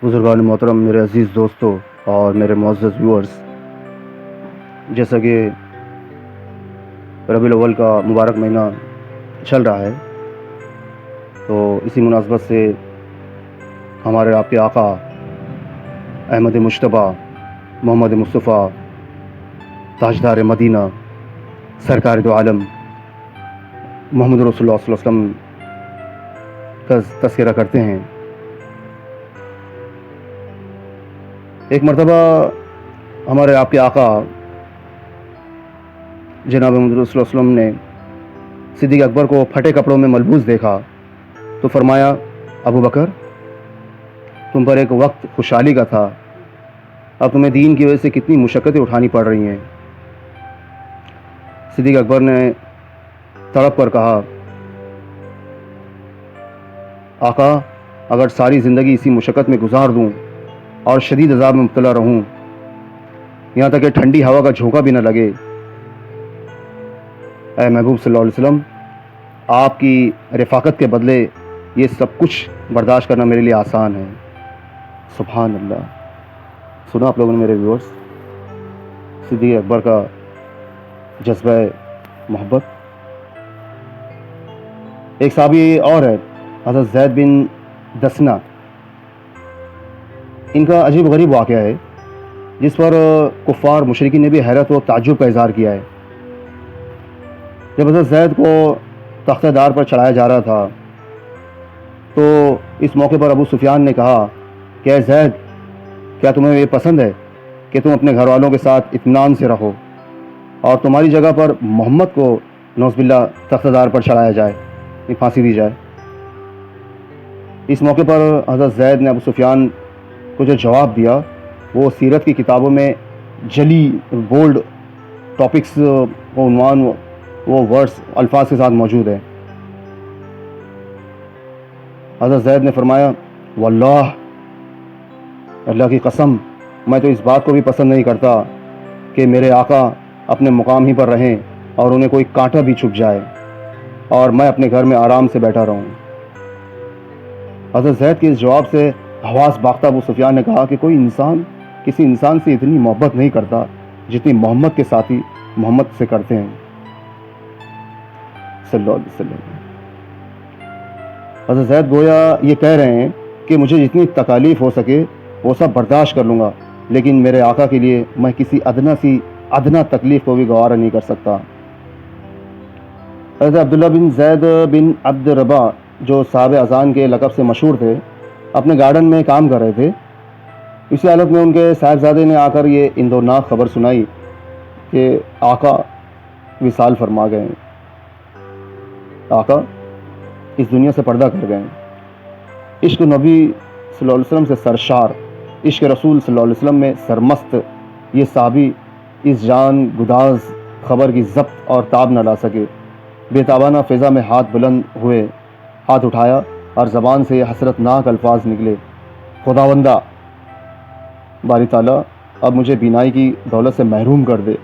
بزرگان محترم، میرے عزیز دوستوں اور میرے معزز ویورز، جیسا کہ ربیع الاول کا مبارک مہینہ چل رہا ہے، تو اسی مناسبت سے ہمارے آپ کے آقا احمد مجتبیٰ محمد مصطفیٰ تاجدار مدینہ سرکار دو عالم محمد رسول اللہ صلی اللہ علیہ وسلم کا تذکرہ کرتے ہیں۔ ایک مرتبہ ہمارے آپ کے آقا جناب محمد رسول اللہ علیہ وسلم نے صدیق اکبر کو پھٹے کپڑوں میں ملبوس دیکھا تو فرمایا، ابو بکر، تم پر ایک وقت خوشحالی کا تھا، اب تمہیں دین کی وجہ سے کتنی مشقتیں اٹھانی پڑ رہی ہیں۔ صدیق اکبر نے تڑپ کر کہا، آقا، اگر ساری زندگی اسی مشقت میں گزار دوں اور شدید عذاب میں مبتلا رہوں، یہاں تک کہ ٹھنڈی ہوا کا جھونکا بھی نہ لگے، اے محبوب صلی اللہ علیہ وسلم، آپ کی رفاقت کے بدلے یہ سب کچھ برداشت کرنا میرے لیے آسان ہے۔ سبحان اللہ۔ سنا آپ لوگوں نے میرے ویورز صدیق اکبر کا جذبہ محبت۔ ایک صحابی اور ہے حضرت زید بن دسنہ، ان کا عجیب غریب واقعہ ہے جس پر کفار مشرکین نے بھی حیرت و تعجب کا اظہار کیا ہے۔ جب حضرت زید کو تختہ دار پر چڑھایا جا رہا تھا تو اس موقع پر ابو سفیان نے کہا کہ اے زید، کیا تمہیں یہ پسند ہے کہ تم اپنے گھر والوں کے ساتھ اطمینان سے رہو اور تمہاری جگہ پر محمد کو نعوذ باللہ تختہ دار پر چڑھایا جائے، پھانسی دی جائے؟ اس موقع پر حضرت زید نے ابو سفیان کو جو جواب دیا وہ سیرت کی کتابوں میں جلی بولڈ ٹاپکس وہ عنوان وہ ورڈز الفاظ کے ساتھ موجود ہے۔ حضرت زید نے فرمایا، واللہ، اللہ کی قسم، میں تو اس بات کو بھی پسند نہیں کرتا کہ میرے آقا اپنے مقام ہی پر رہیں اور انہیں کوئی کانٹا بھی چھپ جائے اور میں اپنے گھر میں آرام سے بیٹھا رہوں۔ حضرت زید کے اس جواب سے حواس باختہ ابو سفیان نے کہا کہ کوئی انسان کسی انسان سے اتنی محبت نہیں کرتا جتنی محمد کے ساتھی محمد سے کرتے ہیں صلی اللہ علیہ وسلم۔ حضرت زید گویا یہ کہہ رہے ہیں کہ مجھے جتنی تکالیف ہو سکے وہ سب برداشت کر لوں گا، لیکن میرے آقا کے لیے میں کسی ادنا تکلیف کو بھی گوارا نہیں کر سکتا۔ حضرت عبداللہ بن زید بن عبد ربا، جو صاحب اذان کے لقب سے مشہور تھے، اپنے گارڈن میں کام کر رہے تھے۔ اسی حالت میں ان کے صاحبزادے نے آ کر یہ اندوناک خبر سنائی کہ آقا وصال فرما گئے ہیں، آقا اس دنیا سے پردہ کر گئے ہیں۔ عشق نبی صلی اللہ علیہ وسلم سے سرشار، عشق رسول صلی اللہ علیہ وسلم میں سرمست یہ صحابی اس جان گداز خبر کی ضبط اور تاب نہ لا سکے۔ بے تابانہ فضا میں ہاتھ بلند ہوئے، ہاتھ اٹھایا اور زبان سے یہ حسرت ناک الفاظ نکلے، خداوندہ، باری تعالیٰ اب مجھے بینائی کی دولت سے محروم کر دے،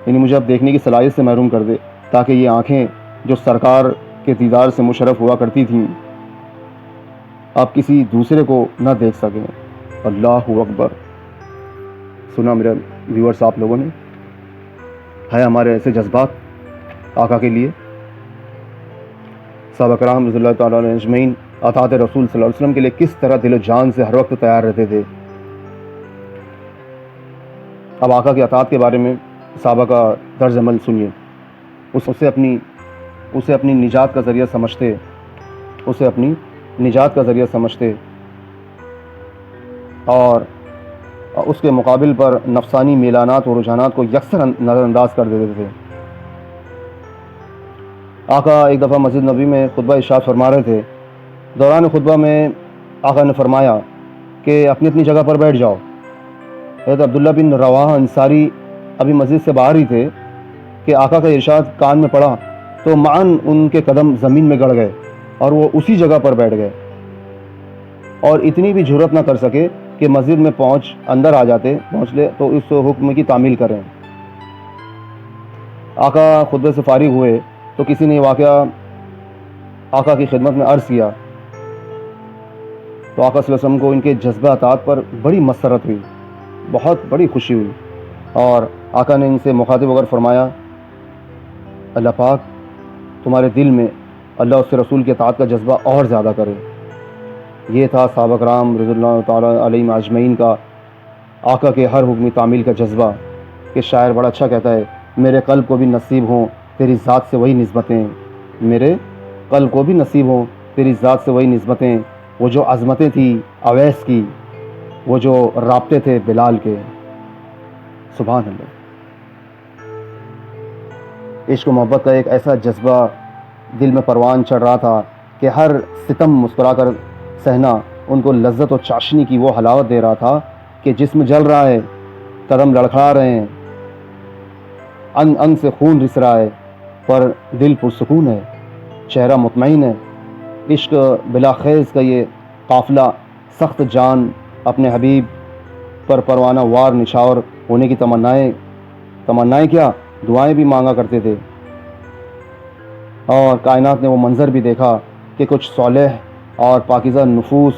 یعنی مجھے اب دیکھنے کی صلاحیت سے محروم کر دے، تاکہ یہ آنکھیں جو سرکار کے دیدار سے مشرف ہوا کرتی تھیں اب کسی دوسرے کو نہ دیکھ سکیں۔ اللہ اکبر۔ سنا میرے ویورز آپ لوگوں نے؟ ہے ہمارے ایسے جذبات آقا کے لیے؟ صحابہ کرام رضی اللہ تعالیٰ عنہ اجمعین اطاعت رسول صلی اللہ علیہ وسلم کے لیے کس طرح دل و جان سے ہر وقت تیار رہتے تھے۔ اب آقا کی اطاعت کے بارے میں صحابہ کا طرز عمل سنیے۔ اسے اپنی نجات کا ذریعہ سمجھتے اور اس کے مقابل پر نفسانی میلانات و رجحانات کو یکسر نظر انداز کر دیتے تھے۔ آقا ایک دفعہ مسجد نبوی میں خطبہ ارشاد فرما رہے تھے۔ دوران خطبہ میں آقا نے فرمایا کہ اپنی اپنی جگہ پر بیٹھ جاؤ۔ حضرت عبداللہ بن رواحہ انصاری ابھی مسجد سے باہر ہی تھے کہ آقا کا ارشاد کان میں پڑا تو معاً ان کے قدم زمین میں گڑ گئے اور وہ اسی جگہ پر بیٹھ گئے اور اتنی بھی جرأت نہ کر سکے کہ مسجد میں اندر آ جاتے پہنچ لے تو اس حکم کی تعمیل کریں۔ آقا خطبے سے فارغ ہوئے تو کسی نے واقعہ آقا کی خدمت میں عرض کیا تو آقا صلی اللہ علیہ وسلم کو ان کے جذبہ اطاعت پر بڑی مسرت ہوئی، بہت بڑی خوشی ہوئی، اور آقا نے ان سے مخاطب ہو کر فرمایا اللہ پاک تمہارے دل میں اللہ اس کے رسول کی اطاعت کا جذبہ اور زیادہ کرے۔ یہ تھا صحابہ کرام رضی اللہ تعالیٰ علیہم اجمعین کا آقا کے ہر حکم تعمیل کا جذبہ، کہ شاعر بڑا اچھا کہتا ہے میرے قلب کو بھی نصیب ہوں تیری ذات سے وہی نسبتیں، میرے قلب کو بھی نصیب ہوں تیری ذات سے وہی نسبتیں، وہ جو عظمتیں تھیں اویس کی، وہ جو رابطے تھے بلال کے۔ سبحان اللہ۔ عشق و محبت کا ایک ایسا جذبہ دل میں پروان چڑھ رہا تھا کہ ہر ستم مسکرا کر سہنا ان کو لذت و چاشنی کی وہ حلاوت دے رہا تھا کہ جسم جل رہا ہے، قدم لڑکھڑا رہے ہیں، انگ انگ سے خون رس رہا ہے، پر دل پرسکون ہے، چہرہ مطمئن ہے۔ عشق بلا خیز کا یہ قافلہ سخت جان اپنے حبیب پر پروانہ وار نچھاور ہونے کی تمنائیں کیا دعائیں بھی مانگا کرتے تھے، اور کائنات نے وہ منظر بھی دیکھا کہ کچھ صالح اور پاکیزہ نفوس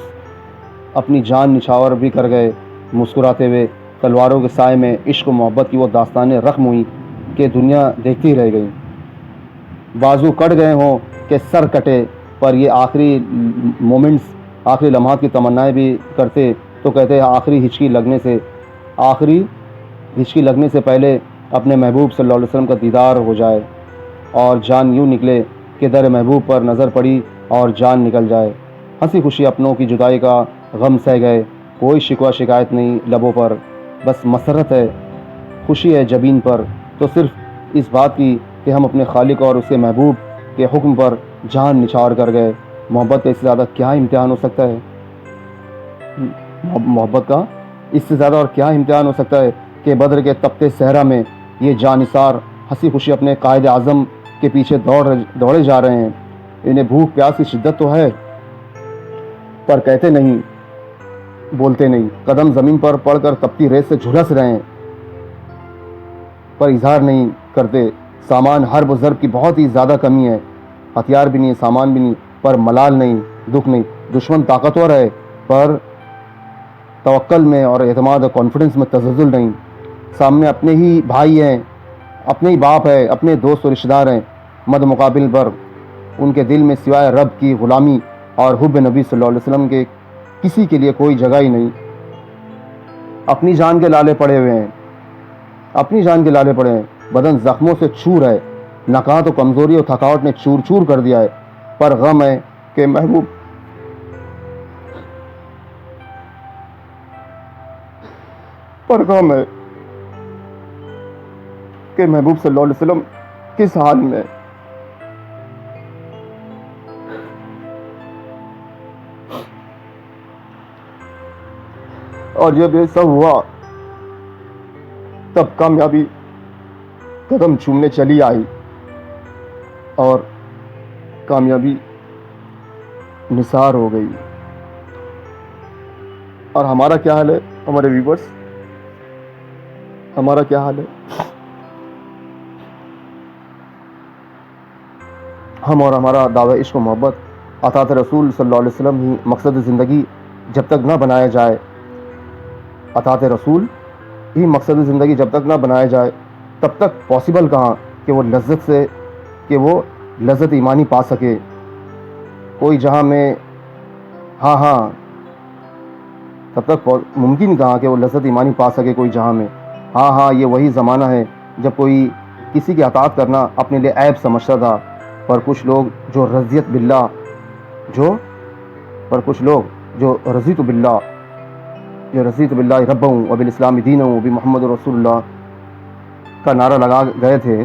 اپنی جان نچھاور بھی کر گئے، مسکراتے ہوئے تلواروں کے سائے میں عشق و محبت کی وہ داستانیں رقم ہوئیں کہ دنیا دیکھتی رہ گئی۔ بازو کٹ گئے ہوں کہ سر کٹے، پر یہ آخری مومنٹس، آخری لمحات کی تمنائیں بھی کرتے تو کہتے ہیں آخری ہچکی لگنے سے پہلے اپنے محبوب صلی اللہ علیہ وسلم کا دیدار ہو جائے، اور جان یوں نکلے کہ در محبوب پر نظر پڑی اور جان نکل جائے۔ ہنسی خوشی اپنوں کی جدائی کا غم سہ گئے، کوئی شکوہ شکایت نہیں لبوں پر، بس مسرت ہے، خوشی ہے جبین پر، تو صرف اس بات کی کہ ہم اپنے خالق اور اس کے محبوب کے حکم پر جان نچھاور کر گئے۔ محبت کا اس سے زیادہ کیا امتحان ہو سکتا ہے؟ محبت کا اس سے زیادہ اور کیا امتحان ہو سکتا ہے کہ بدر کے تپتے صحرا میں یہ جانثار ہنسی خوشی اپنے قائد اعظم کے پیچھے دوڑے جا رہے ہیں۔ انہیں بھوک پیاس کی شدت تو ہے، پر کہتے نہیں، بولتے نہیں، قدم زمین پر پڑ کر تپتی ریت سے جھلس رہے ہیں، پر اظہار نہیں کرتے۔ سامان حرب و ضرب کی بہت ہی زیادہ کمی ہے، ہتھیار بھی نہیں، سامان بھی نہیں، پر ملال نہیں، دکھ نہیں۔ دشمن طاقتور ہے، پر توکل میں اور اعتماد اور کانفیڈنس میں تزلزل نہیں۔ سامنے اپنے ہی بھائی ہیں، اپنے ہی باپ ہے، اپنے دوست و رشتہ دار ہیں، مد مقابل پر ان کے دل میں سوائے رب کی غلامی اور حب نبی صلی اللہ علیہ وسلم کے کسی کے لیے کوئی جگہ ہی نہیں۔ اپنی جان کے لالے پڑے ہوئے ہیں، اپنی جان کے لالے پڑے ہیں، بدن زخموں سے چور ہے، نکات و کمزوری اور تھکاوٹ نے چور چور کر دیا ہے، پر غم ہے کہ محبوب صلی اللہ علیہ وسلم کس حال میں۔ اور جب یہ سب ہوا تب کامیابی قدم چومنے چلی آئی، اور کامیابی نثار ہو گئی۔ اور ہمارا کیا حال ہے، ہمارے ویورز، ہمارا کیا حال ہے؟ ہم اور ہمارا دعوی عشق و محبت اطاعت رسول صلی اللہ علیہ وسلم ہی مقصد زندگی جب تک نہ بنایا جائے، اطاعت رسول ہی مقصد زندگی جب تک نہ بنایا جائے، تب تک پاسبل کہاں کہ وہ لذت ایمانی پا سکے۔ کوئی جہاں میں تب تک ممکن کہاں کہ وہ لذت ایمانی پا سکے کوئی جہاں میں۔ یہ وہی زمانہ ہے جب کوئی کسی کی اطاعت کرنا اپنے لیے عیب سمجھتا تھا، پر کچھ لوگ جو رضیت باللہ ربًا وبالاسلام دینًا وبمحمد رسول اللہ کا نعرہ لگا گئے تھے،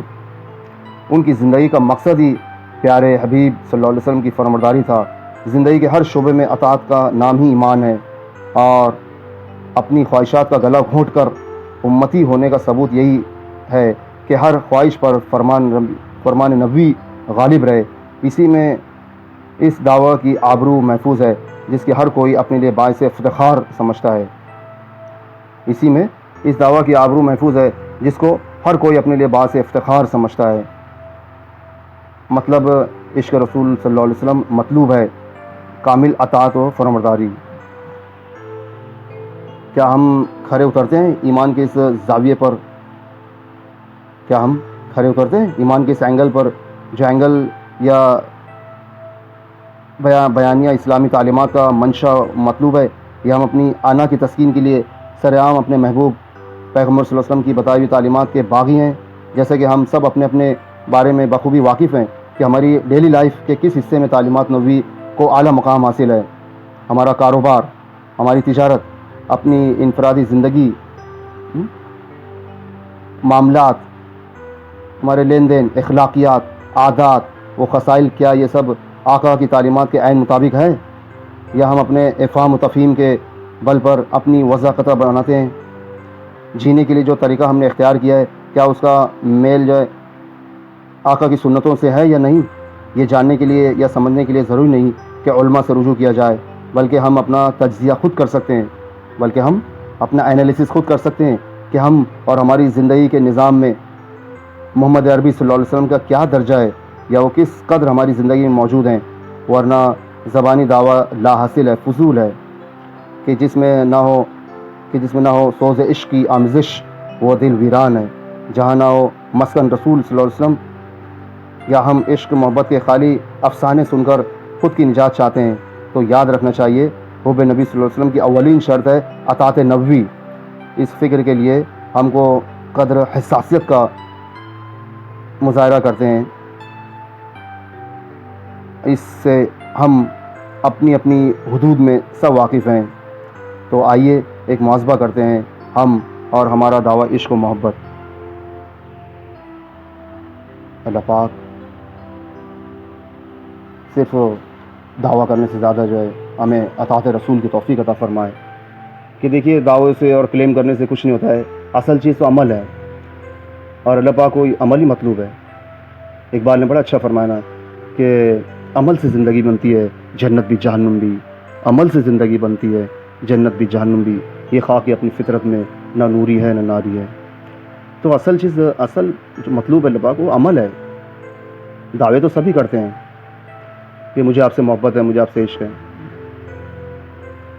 ان کی زندگی کا مقصد ہی پیارے حبیب صلی اللہ علیہ وسلم کی فرمانبرداری تھا۔ زندگی کے ہر شعبے میں اطاعت کا نام ہی ایمان ہے، اور اپنی خواہشات کا گلا گھونٹ کر امتی ہونے کا ثبوت یہی ہے کہ ہر خواہش پر فرمان نبوی غالب رہے۔ اسی میں اس دعویٰ کی آبرو محفوظ ہے جس کی ہر کوئی اپنے لیے باعث افتخار سمجھتا ہے۔ اسی میں اس دعویٰ کی آبرو محفوظ ہے جس کو ہر کوئی اپنے لیے باعث افتخار سمجھتا ہے۔ مطلب عشق رسول صلی اللہ علیہ وسلم مطلوب ہے کامل اطاعت و فرمانبرداری۔ کیا ہم کھرے اترتے ہیں ایمان کے اس زاویے پر؟ کیا ہم کھرے اترتے ہیں ایمان کے اس اینگل پر، جو اینگل یا بیانیہ اسلامی تعلیمات کا منشا مطلوب ہے؟ یا ہم اپنی آنا کی تسکین کے لیے سر عام اپنے محبوب پیغمبر صلی اللہ علیہ وسلم کی بتائی ہوئی تعلیمات کے باغی ہیں؟ جیسے کہ ہم سب اپنے اپنے بارے میں بخوبی واقف ہیں کہ ہماری ڈیلی لائف کے کس حصے میں تعلیمات نبوی کو اعلیٰ مقام حاصل ہے۔ ہمارا کاروبار، ہماری تجارت، اپنی انفرادی زندگی، معاملات، ہمارے لین دین، اخلاقیات، عادات و خصائل، کیا یہ سب آقا کی تعلیمات کے عین مطابق ہے؟ یا ہم اپنے افہام و تفہیم کے بل پر اپنی وضاحت بناتے ہیں؟ جینے کے لیے جو طریقہ ہم نے اختیار کیا ہے، کیا اس کا میل جو ہے آقا کی سنتوں سے ہے یا نہیں؟ یہ جاننے کے لیے یا سمجھنے کے لیے ضروری نہیں کہ علماء سے رجوع کیا جائے، بلکہ ہم اپنا تجزیہ خود کر سکتے ہیں، بلکہ ہم اپنا انالیسس خود کر سکتے ہیں کہ ہم اور ہماری زندگی کے نظام میں محمد عربی صلی اللہ علیہ وسلم کا کیا درجہ ہے، یا وہ کس قدر ہماری زندگی میں موجود ہیں۔ ورنہ زبانی دعویٰ لا حاصل ہے، فضول ہے، کہ جس میں نہ ہو سوز عشق کی آمیزش، وہ دل ویران ہے۔ جہاں نہ ہو مسکن رسول صلی اللہ علیہ وسلم، یا ہم عشق محبت کے خالی افسانے سن کر خود کی نجات چاہتے ہیں، تو یاد رکھنا چاہیے حب نبی صلی اللہ علیہ وسلم کی اولین شرط ہے اطاعت نبوی۔ اس فکر کے لیے ہم کو قدر حساسیت کا مظاہرہ کرتے ہیں، اس سے ہم اپنی اپنی حدود میں سب واقف ہیں۔ تو آئیے ایک محاسبہ کرتے ہیں، ہم اور ہمارا دعویٰ عشق و محبت۔ اللہ پاک صرف دعویٰ کرنے سے زیادہ جو ہے ہمیں اطاعت رسول کی توفیق عطا فرمائے۔ کہ دیکھیے دعوے سے اور کلیم کرنے سے کچھ نہیں ہوتا ہے، اصل چیز تو عمل ہے، اور اللہ پاک کو عمل ہی مطلوب ہے۔ اقبال نے بڑا اچھا فرمایا نا کہ عمل سے زندگی بنتی ہے جنت بھی جہنم بھی، عمل سے زندگی بنتی ہے جنت بھی جہنم بھی، یہ خاک اپنی فطرت میں نہ نوری ہے نہ ناری ہے۔ تو اصل چیز، اصل جو مطلوب ہے اللہ پاک، وہ عمل ہے۔ دعوے تو سبھی کرتے ہیں کہ مجھے آپ سے محبت ہے، مجھے آپ سے عشق ہے،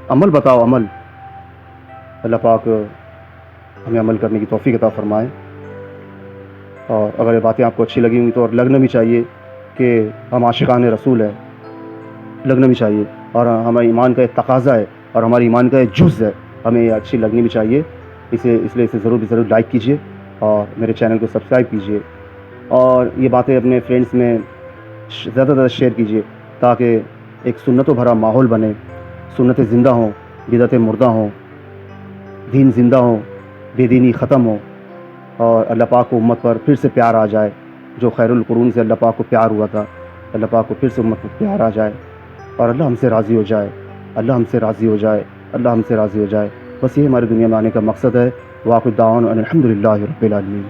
عمل بتاؤ، عمل۔ اللہ پاک ہمیں عمل کرنے کی توفیق عطا فرمائے۔ اور اگر یہ باتیں آپ کو اچھی لگی ہوں تو، اور لگنا بھی چاہیے کہ ہم عاشقان رسول ہیں، لگنا بھی چاہیے، اور ہمارے ایمان کا ایک تقاضا ہے اور ہمارے ایمان کا ایک جز ہے، ہمیں یہ اچھی لگنی بھی چاہیے۔ اس لیے اسے ضرور لائک کیجیے اور میرے چینل کو سبسکرائب کیجیے، اور یہ باتیں اپنے فرینڈس میں زیادہ سے زیادہ شیئر کیجیے، تاکہ ایک سنتوں بھرا ماحول بنے، سنتیں زندہ ہوں، بدعتیں مردہ ہوں، دین زندہ ہوں، بے دینی ختم ہو، اور اللہ پاک کو امت پر پھر سے پیار آ جائے۔ جو خیر القرون سے اللہ پاک کو پیار ہوا تھا، اللہ پاک کو پھر سے امت پر پیار آ جائے، اور اللہ ہم سے راضی ہو جائے، اللہ ہم سے راضی ہو جائے، اللہ ہم سے راضی ہو جائے۔ بس یہ ہماری دنیا میں آنے کا مقصد ہے۔ وآخر دعوانا ان الحمد للہ رب العالمین۔